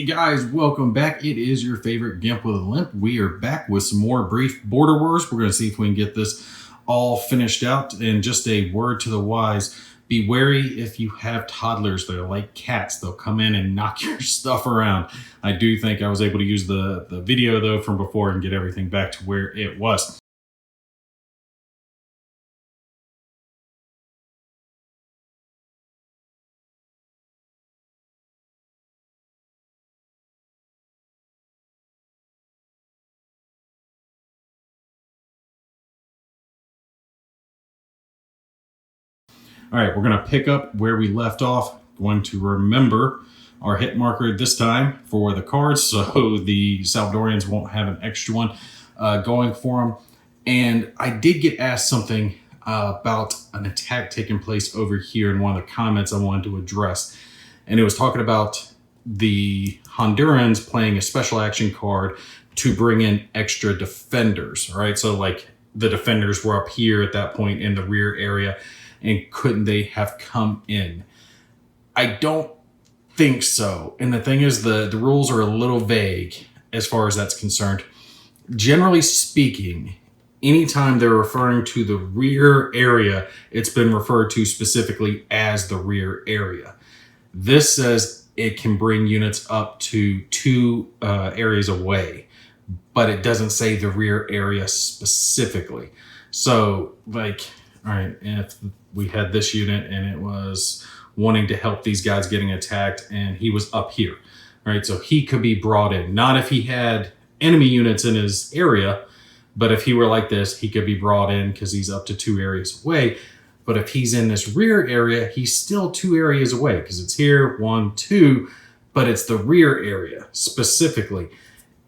Hey guys, welcome back. It is your favorite Gimp with a Limp. We are back with some more brief Border Wars. We're going to see if we can get this all finished out. And just a word to the wise, be wary if you have toddlers. They're like cats. They'll come in and knock your stuff around. I do think I was able to use the video though from before and get everything back to where it was. All right, we're going to pick up where we left off. Going to remember our hit marker this time for the cards, so the Salvadorians won't have an extra one going for them. And I did get asked something about an attack taking place over here in one of the comments I wanted to address. And it was talking about the Hondurans playing a special action card to bring in extra defenders, right? So like the defenders were up here at that point in the rear area, and couldn't they have come in? I don't think so. And the thing is, the rules are a little vague as far as that's concerned. Generally speaking, anytime they're referring to the rear area, it's been referred to specifically as the rear area. This says it can bring units up to 2 areas away, but it doesn't say the rear area specifically. So like, all right, if we had this unit and it was wanting to help these guys getting attacked and he was up here, right? So he could be brought in, not if he had enemy units in his area, but if he were like this, he could be brought in because he's up to 2 areas away. But if he's in this rear area, he's still 2 areas away because it's here, 1, 2, but it's the rear area specifically.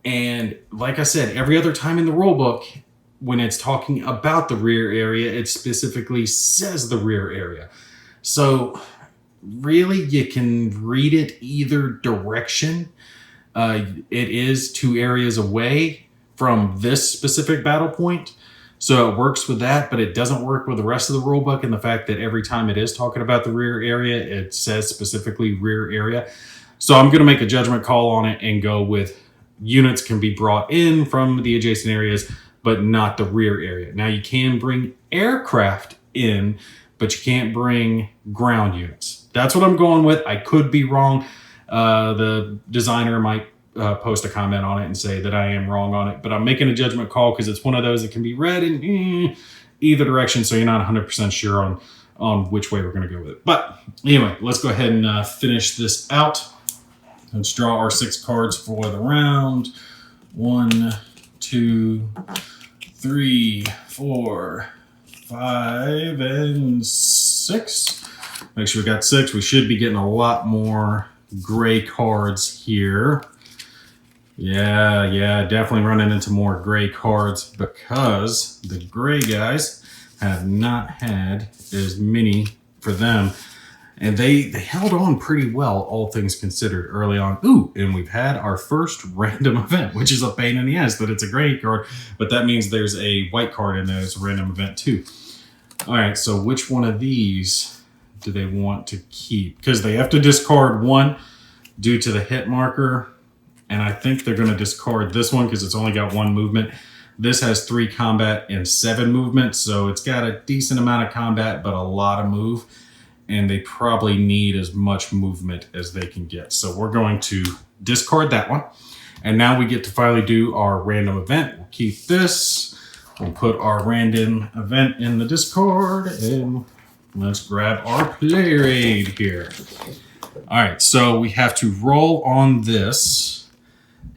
And like I said, every other time in the rulebook, when it's talking about the rear area, it specifically says the rear area. So really, you can read it either direction. It is 2 areas away from this specific battle point. So it works with that, but it doesn't work with the rest of the rulebook and the fact that every time it is talking about the rear area, it says specifically rear area. So I'm going to make a judgment call on it and go with units can be brought in from the adjacent areas, but not the rear area. Now you can bring aircraft in, but you can't bring ground units. That's what I'm going with. I could be wrong. The designer might post a comment on it and say that I am wrong on it, but I'm making a judgment call because it's one of those that can be read in either direction, so you're not 100% sure on which way we're going to go with it. But anyway, let's go ahead and finish this out. Let's draw our 6 cards for the round. 1, 2, 3, 4, 5, and 6. Make sure we got 6. We should be getting a lot more gray cards here. Yeah, definitely running into more gray cards because the gray guys have not had as many for them. And they held on pretty well, all things considered, early on. Ooh, and we've had our first random event, which is a pain in the ass, but it's a gray card. But that means there's a white card in there as a random event too. All right, so which one of these do they want to keep? Because they have to discard 1 due to the hit marker. And I think they're going to discard this one because it's only got 1 movement. This has 3 combat and 7 movement. So it's got a decent amount of combat, but a lot of move. And they probably need as much movement as they can get. So we're going to discard that one. And now we get to finally do our random event. We'll keep this. We'll put our random event in the discard. And let's grab our player aid here. All right, so we have to roll on this.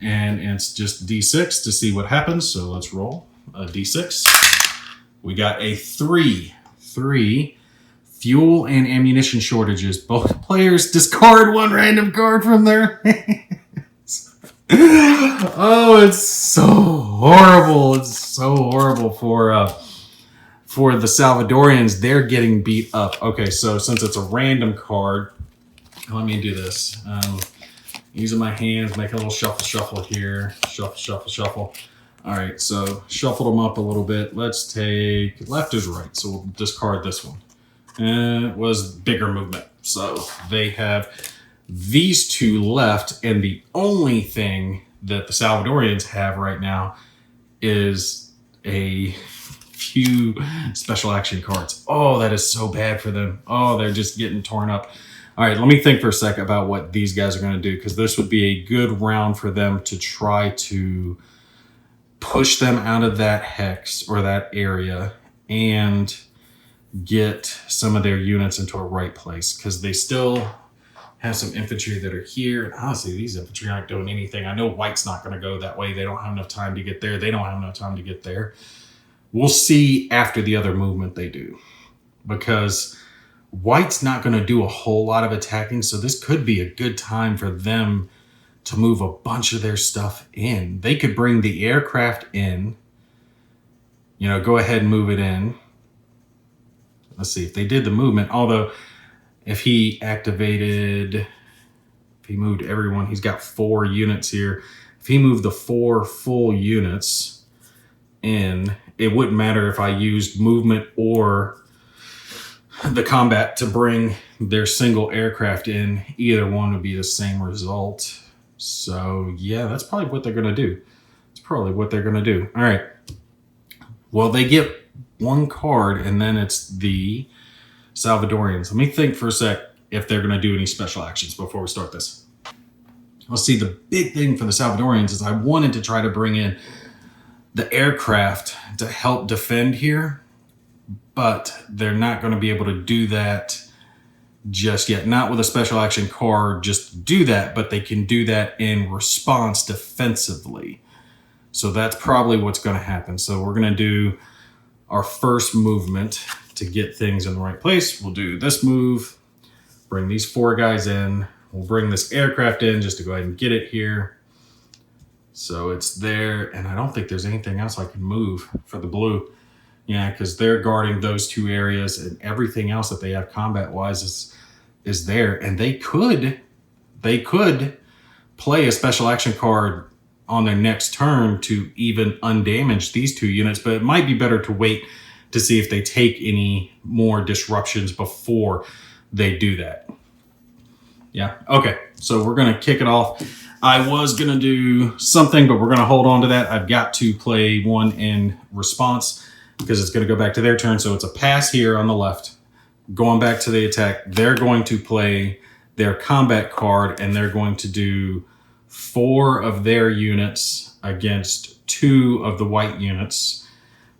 And it's just D6 to see what happens. So let's roll a D6. We got a 3. Fuel and ammunition shortages. Both players discard 1 random card from their hands. Oh, it's so horrible. It's so horrible for the Salvadorians. They're getting beat up. Okay, so since it's a random card, let me do this. Using my hands, make a little shuffle here. Shuffle. All right, so shuffled them up a little bit. Let's take left is right. So we'll discard this one. And it was bigger movement. So they have these two left, and the only thing that the Salvadorians have right now is a few special action cards. Oh, that is so bad for them. Oh, they're just getting torn up. All right, let me think for a sec about what these guys are going to do, because this would be a good round for them to try to push them out of that hex or that area and get some of their units into a right place, because they still have some infantry that are here. And honestly, these infantry aren't doing anything. I know white's not going to go that way. They don't have enough time to get there. They don't have enough time to get there. We'll see after the other movement they do, because white's not going to do a whole lot of attacking. So this could be a good time for them to move a bunch of their stuff in. They could bring the aircraft in, go ahead and move it in. Let's see if they did the movement. Although if he moved everyone, he's got 4 units here. If he moved the 4 full units in, it wouldn't matter if I used movement or the combat to bring their single aircraft in. Either one would be the same result. So yeah, that's probably what they're going to do. All right. Well, they get 1 card, and then it's the Salvadorians. Let me think for a sec if they're going to do any special actions before we start this. Let's see, the big thing for the Salvadorians is I wanted to try to bring in the aircraft to help defend here, but they're not going to be able to do that just yet. Not with a special action card, just do that, but they can do that in response defensively. So that's probably what's going to happen. So we're going to do our first movement to get things in the right place. We'll do this move, bring these 4 guys in. We'll bring this aircraft in just to go ahead and get it here. So it's there, and I don't think there's anything else I can move for the blue. Yeah, because they're guarding those 2 areas, and everything else that they have combat-wise is there. And they could play a special action card on their next turn to even undamage these 2 units, but it might be better to wait to see if they take any more disruptions before they do that. Yeah, okay, so we're going to kick it off. I was going to do something, but we're going to hold on to that. I've got to play one in response because it's going to go back to their turn. So it's a pass here on the left, going back to the attack. They're going to play their combat card, and they're going to do 4 of their units against 2 of the white units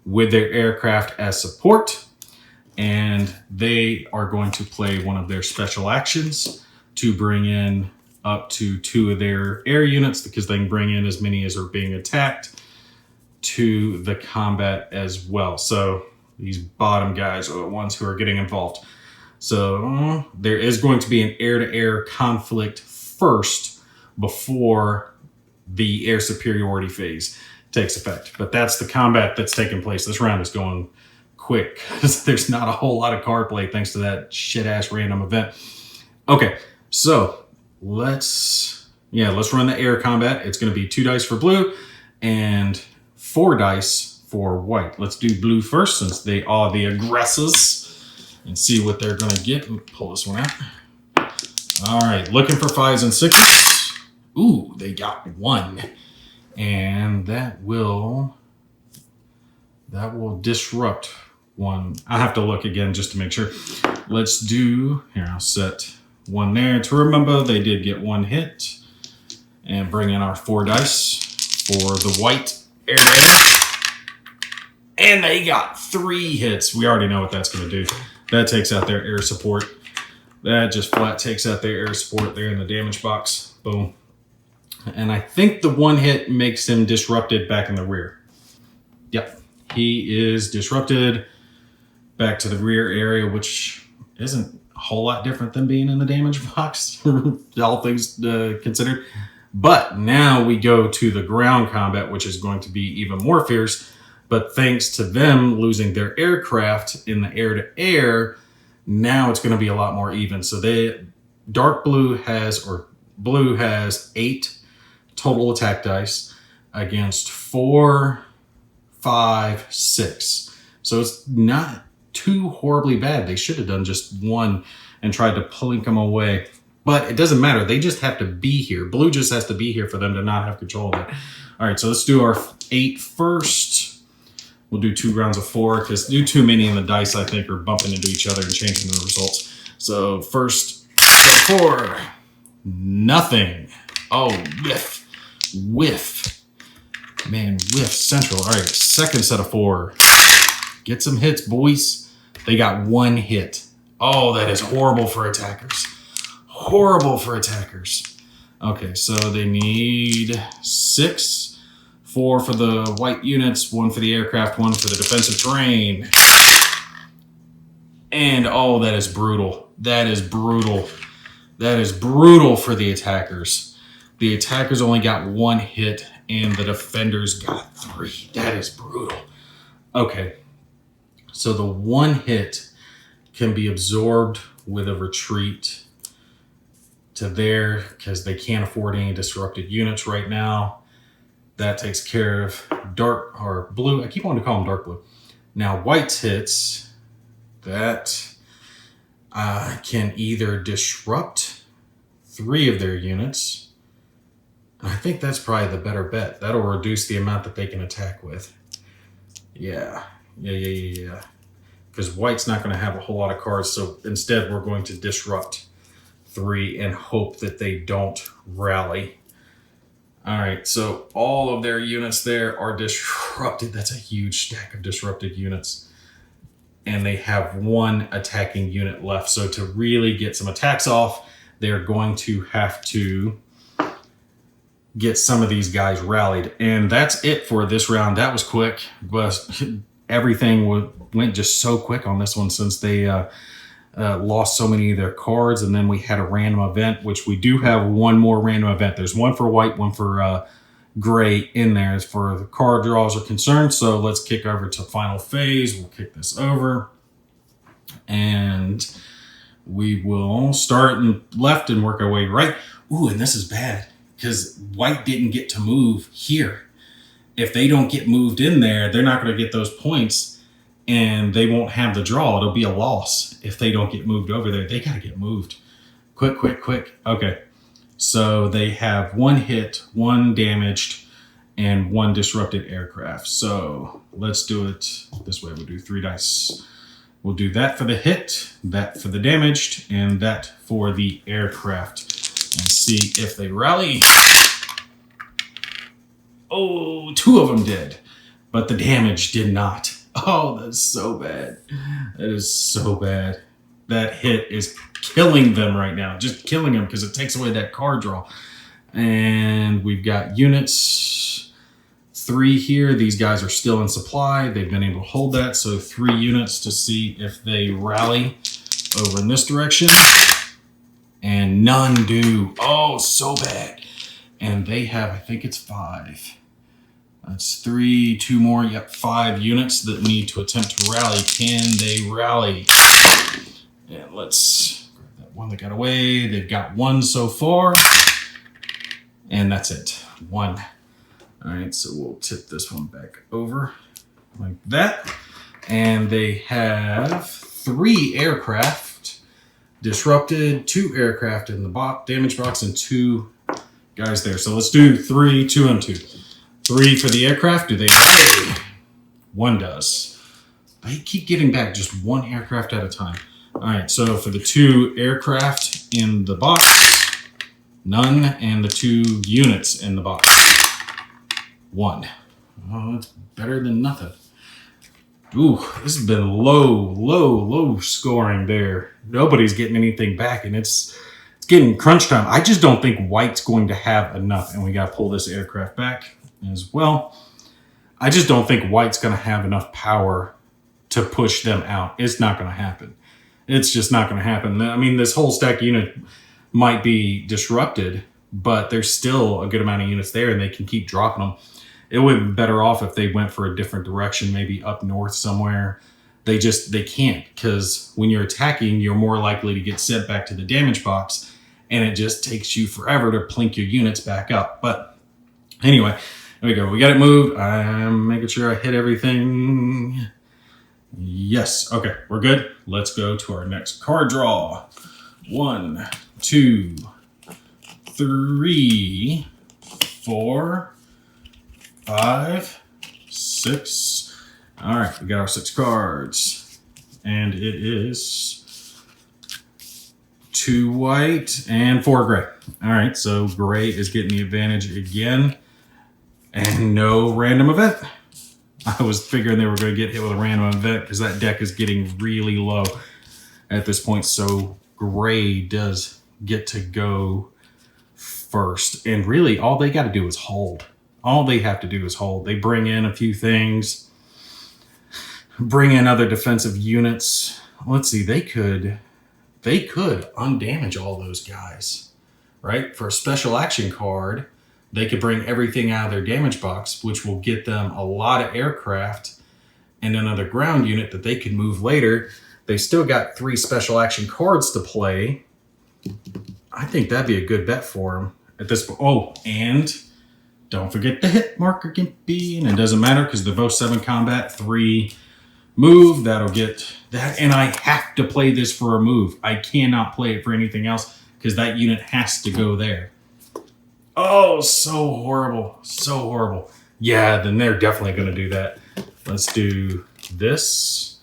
with their aircraft as support. And they are going to play one of their special actions to bring in up to 2 of their air units, because they can bring in as many as are being attacked to the combat as well. So these bottom guys are the ones who are getting involved. So there is going to be an air-to-air conflict first before the air superiority phase takes effect. But that's the combat that's taking place. This round is going quick because there's not a whole lot of card play thanks to that shit-ass random event. Okay, so let's run the air combat. It's going to be 2 dice for blue and 4 dice for white. Let's do blue first since they are the aggressors and see what they're going to get. Let me pull this one out. All right, looking for 5s and 6s. Ooh, they got 1. And that will disrupt 1. I have to look again just to make sure. Let's do, here, I'll set 1 there to remember they did get 1 hit. And bring in our 4 dice for the white air. And they got 3 hits. We already know what that's going to do. That takes out their air support. That just flat takes out their air support there in the damage box. Boom. And I think the 1 hit makes him disrupted back in the rear. Yep. He is disrupted back to the rear area, which isn't a whole lot different than being in the damage box, all things considered. But now we go to the ground combat, which is going to be even more fierce. But thanks to them losing their aircraft in the air-to-air, now it's going to be a lot more even. So blue has 8 total attack dice against 4, 5, 6. So it's not too horribly bad. They should have done just 1 and tried to plink them away. But it doesn't matter. They just have to be here. Blue just has to be here for them to not have control of it. All right, so let's do our 8 first. We'll do 2 rounds of 4 because do too many in the dice, I think, are bumping into each other and changing the results. So first, 4. Nothing. Oh, whiff. Whiff. Man, whiff central. All right, second set of 4. Get some hits, boys. They got 1 hit. Oh, that is horrible for attackers. Horrible for attackers. Okay, so they need 6. 4 for the white units, 1 for the aircraft, 1 for the defensive terrain. And oh, that is brutal. That is brutal. That is brutal for the attackers. The attackers only got 1 hit and the defenders got 3. That is brutal. Okay, so the 1 hit can be absorbed with a retreat to there because they can't afford any disrupted units right now. That takes care of dark or blue. I keep wanting to call them dark blue. Now white's hits that can either disrupt 3 of their units. I think that's probably the better bet. That'll reduce the amount that they can attack with. Yeah. Because white's not going to have a whole lot of cards. So instead, we're going to disrupt 3 and hope that they don't rally. All right, so all of their units there are disrupted. That's a huge stack of disrupted units. And they have 1 attacking unit left. So to really get some attacks off, they're going to have to get some of these guys rallied. And that's it for this round. That was quick, but everything went just so quick on this one since they lost so many of their cards. And then we had a random event, which we do have 1 more random event. There's 1 for white, 1 for gray in there as far as the card draws are concerned. So let's kick over to final phase. We'll kick this over and we will start in left and work our way right. Ooh, and this is bad because white didn't get to move here. If they don't get moved in there, they're not going to get those points and they won't have the draw. It'll be a loss if they don't get moved over there. They got to get moved. Quick. Okay. So they have 1 hit, 1 damaged, and 1 disrupted aircraft. So let's do it this way. We'll do 3 dice. We'll do that for the hit, that for the damaged, and that for the aircraft. And see if they rally. Oh, 2 of them did, but the damage did not. Oh, that's so bad. That is so bad. That hit is killing them right now. Just killing them because it takes away that card draw. And we've got units. 3 here. These guys are still in supply. They've been able to hold that. So 3 units to see if they rally over in this direction. And none do. Oh, so bad. And they have, I think it's 5. That's 3, 2 more. Yep, 5 units that need to attempt to rally. Can they rally? And let's grab that one that got away. They've got 1 so far. And that's it. 1. All right, so we'll tip this one back over like that. And they have 3 aircraft disrupted, 2 aircraft in the damage box, and 2 guys there. So let's do 3, 2, and 2. 3 for the aircraft. Do they rally? 1 does. They keep getting back just 1 aircraft at a time. All right, so for the 2 aircraft in the box, none, and the 2 units in the box, 1. Oh, that's better than nothing. Ooh, this has been low scoring there. Nobody's getting anything back, and it's getting crunch time. I just don't think white's going to have enough, and we got to pull this aircraft back as well. I just don't think white's going to have enough power to push them out. It's not going to happen. It's just not going to happen. I mean, this whole stack unit might be disrupted, but there's still a good amount of units there, and they can keep dropping them. It would be better off if they went for a different direction, maybe up north somewhere. They can't, because when you're attacking, you're more likely to get sent back to the damage box, and it just takes you forever to plink your units back up. But anyway, there we go. We got it moved. I'm making sure I hit everything. Yes. Okay, we're good. Let's go to our next card draw. 1, 2, 3, 4, 5, 6. All right, we got our 6 cards. And it is 2 white and 4 gray. All right, so gray is getting the advantage again. And no random event. I was figuring they were going to get hit with a random event because that deck is getting really low at this point. So gray does get to go first. And really, all they got to do is hold. All they have to do is hold. They bring in a few things. Bring in other defensive units. Let's see, they could undamage all those guys, right? For a special action card, they could bring everything out of their damage box, which will get them a lot of aircraft and another ground unit that they can move later. They still got 3 special action cards to play. I think that'd be a good bet for them at this point. Oh, and don't forget the hit marker, Gimpy. And it doesn't matter because they're both 7 combat, 3 move. That'll get that. And I have to play this for a move. I cannot play it for anything else because that unit has to go there. Oh, so horrible. So horrible. Yeah, then they're definitely going to do that. Let's do this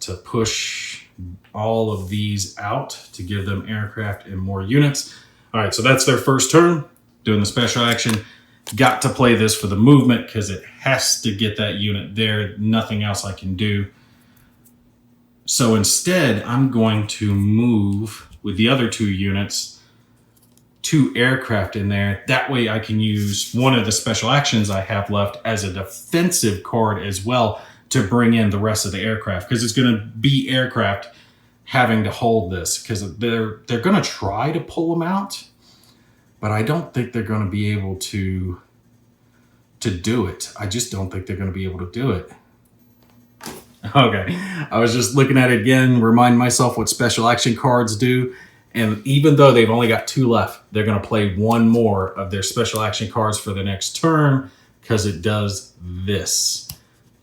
to push all of these out to give them aircraft and more units. All right, so that's their first turn. Doing the special action. Got to play this for the movement because it has to get that unit there. Nothing else I can do. So instead, I'm going to move with the other 2 units, 2 aircraft in there. That way I can use one of the special actions I have left as a defensive card as well to bring in the rest of the aircraft. Because it's going to be aircraft having to hold this. Because they're going to try to pull them out. But I don't think they're going to be able to do it. I just don't think they're going to be able to do it. Okay. I was just looking at it again, remind myself what special action cards do. And even though they've only got 2 left, they're going to play 1 more of their special action cards for the next turn because it does this.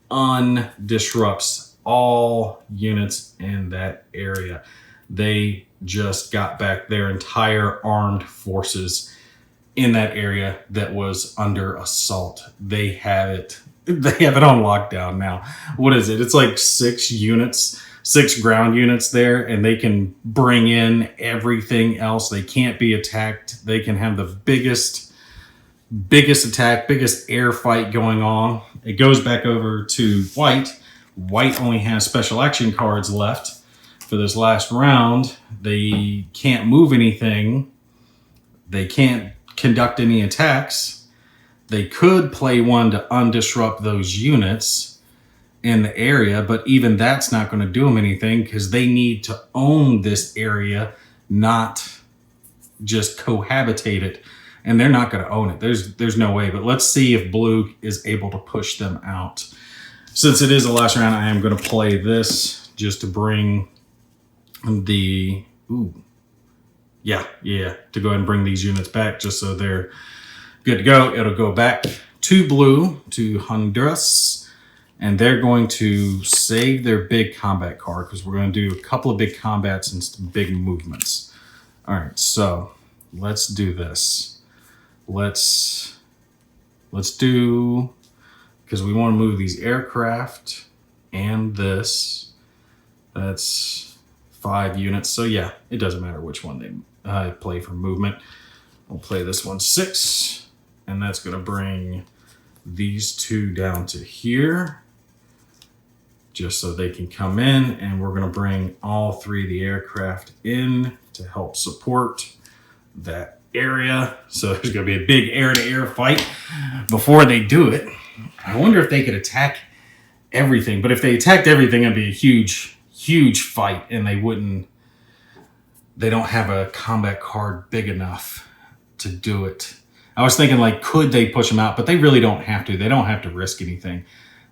Undisrupts all units in that area. They just got back their entire armed forces in that area that was under assault. They have it on lockdown now. What is it? It's like 6 units. 6 ground units there, and they can bring in everything else. They can't be attacked. They can have the biggest attack, biggest air fight going on. It goes back over to white. White only has special action cards left for this last round. They can't move anything. They can't conduct any attacks. They could play one to undisrupt those units in the area, but even that's not going to do them anything because they need to own this area, not just cohabitate it. And they're not going to own it. There's no way. But let's see if blue is able to push them out. Since it is the last round, I am going to play this just to bring the to go ahead and bring these units back just so they're good to go. It'll go back to blue, to Honduras. And they're going to save their big combat card because we're going to do a couple of big combats and some big movements. All right, so let's do this. Let's do, because we want to move these aircraft and this. That's 5 units. So yeah, it doesn't matter which one they play for movement. We'll play this one 6, and that's going to bring these 2 down to here. Just so they can come in, and we're going to bring all 3 of the aircraft in to help support that area. So there's going to be a big air-to-air fight before they do it. I wonder if they could attack everything, but if they attacked everything, it'd be a huge fight, and they don't have a combat card big enough to do it. I was thinking, like, could they push them out? But they really don't have to. They don't have to risk anything.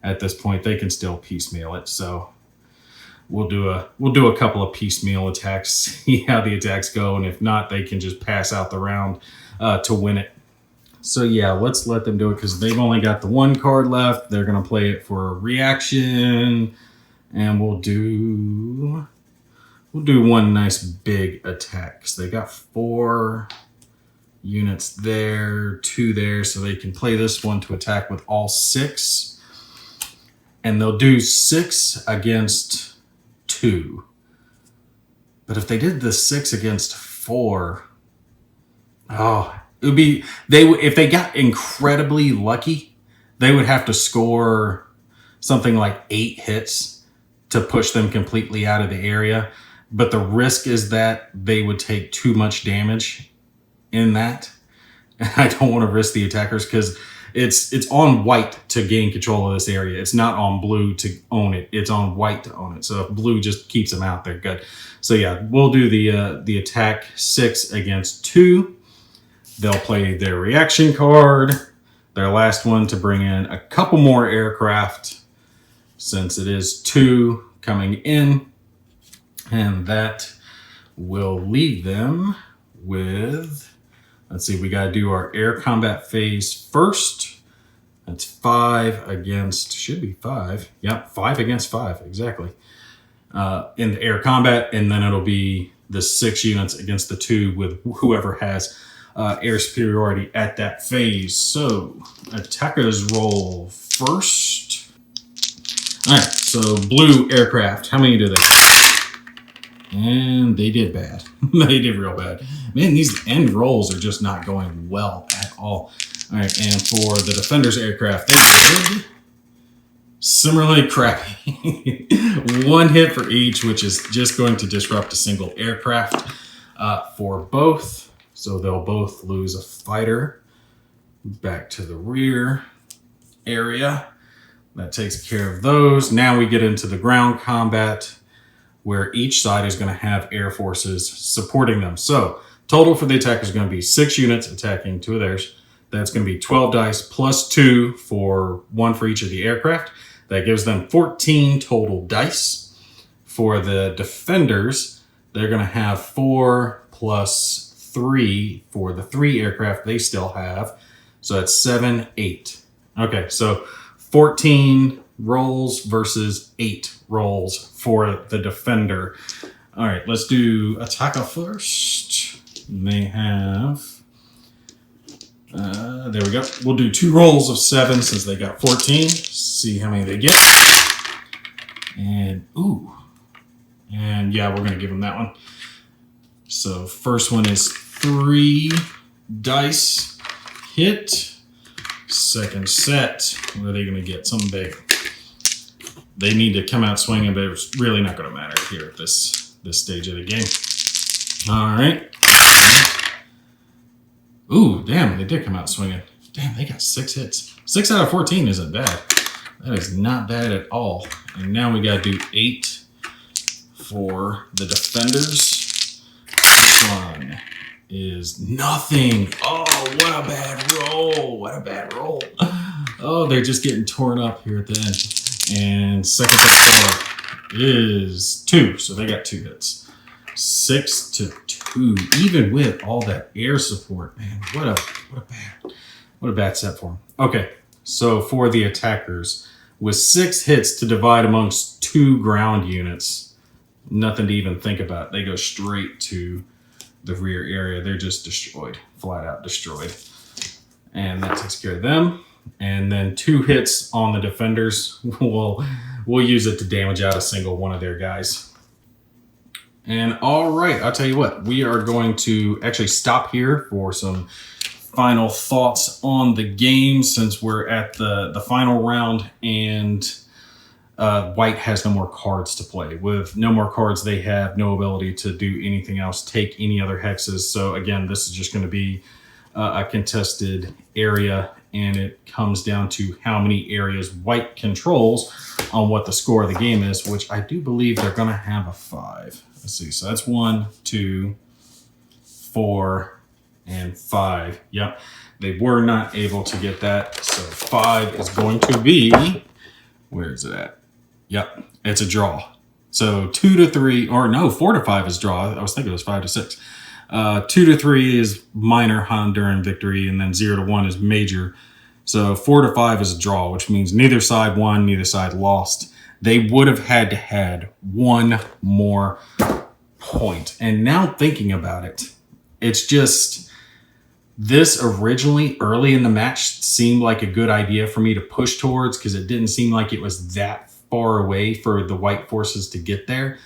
At this point, they can still piecemeal it. So we'll do a couple of piecemeal attacks, see how the attacks go, and if not, they can just pass out the round to win it. So yeah, let's let them do it because they've only got the 1 card left. They're gonna play it for a reaction, and we'll do we'll do one nice big attack. So they got 4 units there, 2 there, so they can play this one to attack with all 6. And they'll do 6 against 2. But if they did the 6 against 4, oh, it would be if they got incredibly lucky, they would have to score something like 8 hits to push them completely out of the area. But the risk is that they would take too much damage in that. And I don't want to risk the attackers because it's on white to gain control of this area. It's not on blue to own it. It's on white to own it. So if blue just keeps them out, they're good. So yeah, we'll do the attack 6 against 2. They'll play their reaction card, their last one, to bring in a couple more aircraft since it is 2 coming in. And that will leave them with, let's see, we got to do our air combat phase first. That's 5 against, should be 5. Yep, 5 against 5, exactly. In the air combat, and then it'll be the 6 units against the 2 with whoever has air superiority at that phase. So, attackers roll first. All right, so blue aircraft, how many do they have? And they did bad. They did real bad. Man, these end rolls are just not going well at all. All right, and for the defenders aircraft, they did similarly crappy. 1 hit for each, which is just going to disrupt a single aircraft for both. So they'll both lose a fighter. Back to the rear area. That takes care of those. Now we get into the ground combat, where each side is going to have air forces supporting them. So total for the attack is going to be 6 units attacking 2 of theirs. That's going to be 12 dice plus 2 for 1 for each of the aircraft. That gives them 14 total dice. For the defenders, they're going to have 4 plus 3 for the 3 aircraft they still have. So that's 7, 8. Okay, so 14 rolls versus 8 rolls for the defender. All right, let's do attacker first. They have, there we go. We'll do 2 rolls of 7 since they got 14. See how many they get. And, ooh. And yeah, we're going to give them that one. So first one is 3 dice hit. Second set, what are they going to get? Something big. They need to come out swinging, but it's really not going to matter here at this stage of the game. All right. Ooh, damn, they did come out swinging. Damn, they got 6 hits. 6 out of 14 isn't bad. That is not bad at all. And now we got to do 8 for the defenders. This one is nothing. Oh, what a bad roll. What a bad roll. Oh, they're just getting torn up here at the end. And second set is 2. So they got 2 hits. 6 to 2. Even with all that air support, man, what a bad set for them. Okay, so for the attackers, with 6 hits to divide amongst 2 ground units, nothing to even think about. They go straight to the rear area. They're just destroyed, flat out destroyed. And that takes care of them. And then 2 hits on the defenders. We'll use it to damage out a single one of their guys. And all right, I'll tell you what, we are going to actually stop here for some final thoughts on the game since we're at the final round and white has no more cards to play. With no more cards, they have no ability to do anything else, take any other hexes. So again, this is just going to be a contested area, and it comes down to how many areas white controls on what the score of the game is, which I do believe they're going to have a 5. Let's see. So that's 1, 2, 4, and 5. Yep. They were not able to get that. So 5 is going to be, where is it at? Yep. It's a draw. So 2 to 3, or no, 4 to 5 is draw. I was thinking it was 5 to 6. 2 to 3 is minor Honduran victory, and then 0 to 1 is major. So 4 to 5 is a draw, which means neither side won, neither side lost. They would have had to had 1 more point. And now thinking about it, it's just this originally early in the match seemed like a good idea for me to push towards because it didn't seem like it was that far away for the white forces to get there.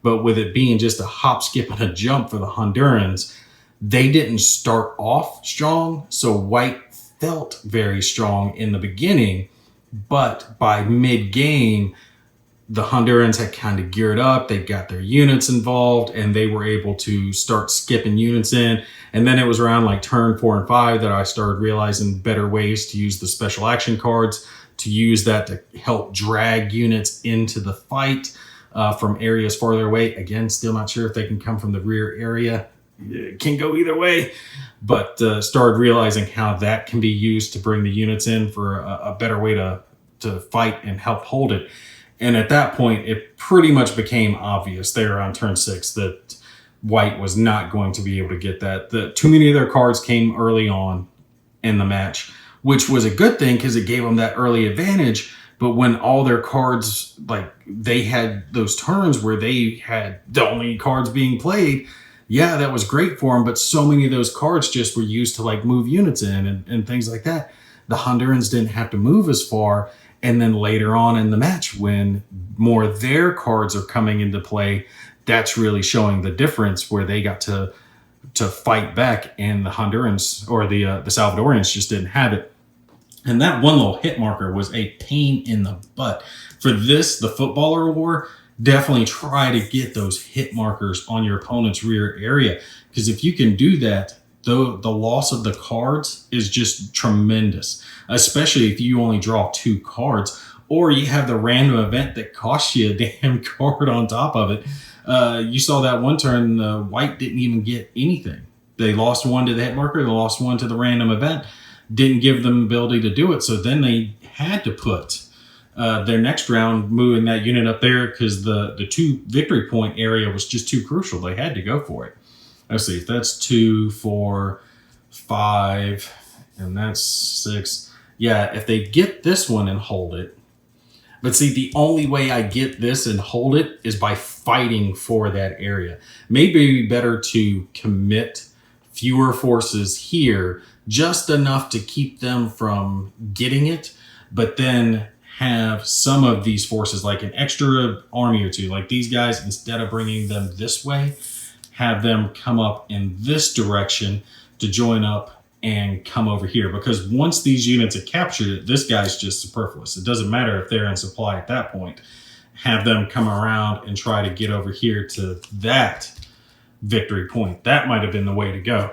But with it being just a hop, skip, and a jump for the Hondurans, they didn't start off strong. So white felt very strong in the beginning, but by mid-game, the Hondurans had kind of geared up. They got their units involved and they were able to start skipping units in. And then it was around like turn 4 and 5 that I started realizing better ways to use the special action cards, to use that to help drag units into the fight from areas farther away. Again, still not sure if they can come from the rear area. It can go either way, but started realizing how that can be used to bring the units in for a better way to fight and help hold it. And at that point, it pretty much became obvious there on turn 6 that white was not going to be able to get that. Too many of their cards came early on in the match, which was a good thing because it gave them that early advantage. But when all their cards, like they had those turns where they had the only cards being played, yeah, that was great for them. But so many of those cards just were used to like move units in and things like that. The Hondurans didn't have to move as far. And then later on in the match, when more of their cards are coming into play, that's really showing the difference where they got to fight back, and the Hondurans or the Salvadorians just didn't have it. And that one little hit marker was a pain in the butt. For this, the footballer war, definitely try to get those hit markers on your opponent's rear area, because if you can do that, the loss of the cards is just tremendous, especially if you only draw 2 cards or you have the random event that costs you a damn card on top of it. You saw that one turn, white didn't even get anything. They lost 1 to the hit marker, they lost 1 to the random event, didn't give them the ability to do it. So then they had to put their next round moving that unit up there because the 2 victory point area was just too crucial. They had to go for it. Let's see, if that's 2, 4, 5, and that's 6. Yeah, if they get this one and hold it. But see, the only way I get this and hold it is by fighting for that area. Maybe it'd be better to commit fewer forces here, just enough to keep them from getting it, but then have some of these forces, like an extra army or 2, like these guys, instead of bringing them this way, have them come up in this direction to join up and come over here. Because once these units have captured it, this guy's just superfluous. It doesn't matter if they're in supply at that point. Have them come around and try to get over here to that victory point. That might have been the way to go.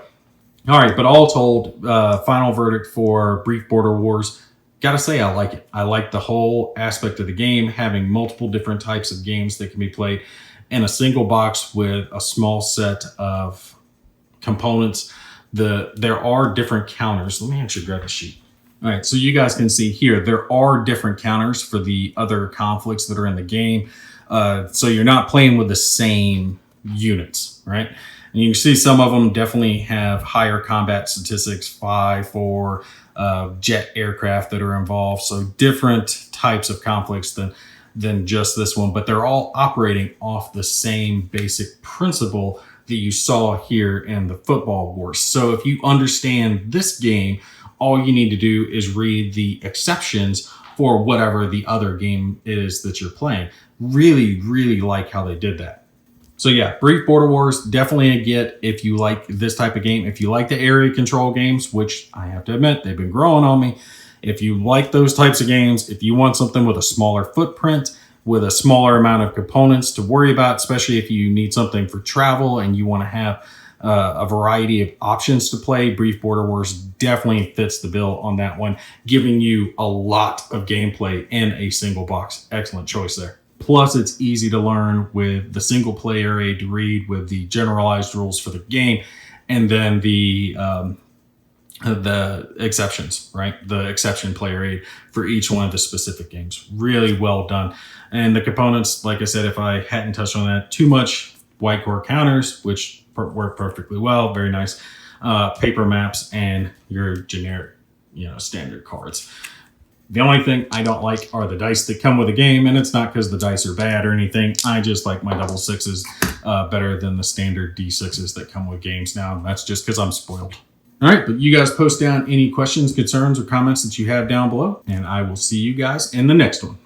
All right, but all told, final verdict for Brief Border Wars. Gotta say, I like it. I like the whole aspect of the game, having multiple different types of games that can be played in a single box with a small set of components. There are different counters. Let me actually grab a sheet. All right, so you guys can see here, there are different counters for the other conflicts that are in the game. So you're not playing with the same units, right? And you can see some of them definitely have higher combat statistics, 5 for jet aircraft that are involved. So different types of conflicts than just this one, but they're all operating off the same basic principle that you saw here in the football wars. So if you understand this game, all you need to do is read the exceptions for whatever the other game is that you're playing. Really, really like how they did that. So yeah, Brief Border Wars, definitely a get if you like this type of game. If you like the area control games, which I have to admit, they've been growing on me. If you like those types of games, if you want something with a smaller footprint, with a smaller amount of components to worry about, especially if you need something for travel and you want to have a variety of options to play, Brief Border Wars definitely fits the bill on that one, giving you a lot of gameplay in a single box. Excellent choice there. Plus, it's easy to learn with the single player aid to read with the generalized rules for the game, and then the exceptions, right? The exception player aid for each one of the specific games. Really well done. And the components, like I said, if I hadn't touched on that too much, white core counters, which work perfectly well, very nice. Paper maps and your generic, standard cards. The only thing I don't like are the dice that come with the game, and it's not because the dice are bad or anything. I just like my double sixes better than the standard D6s that come with games now. And that's just because I'm spoiled. All right, but you guys post down any questions, concerns, or comments that you have down below, and I will see you guys in the next one.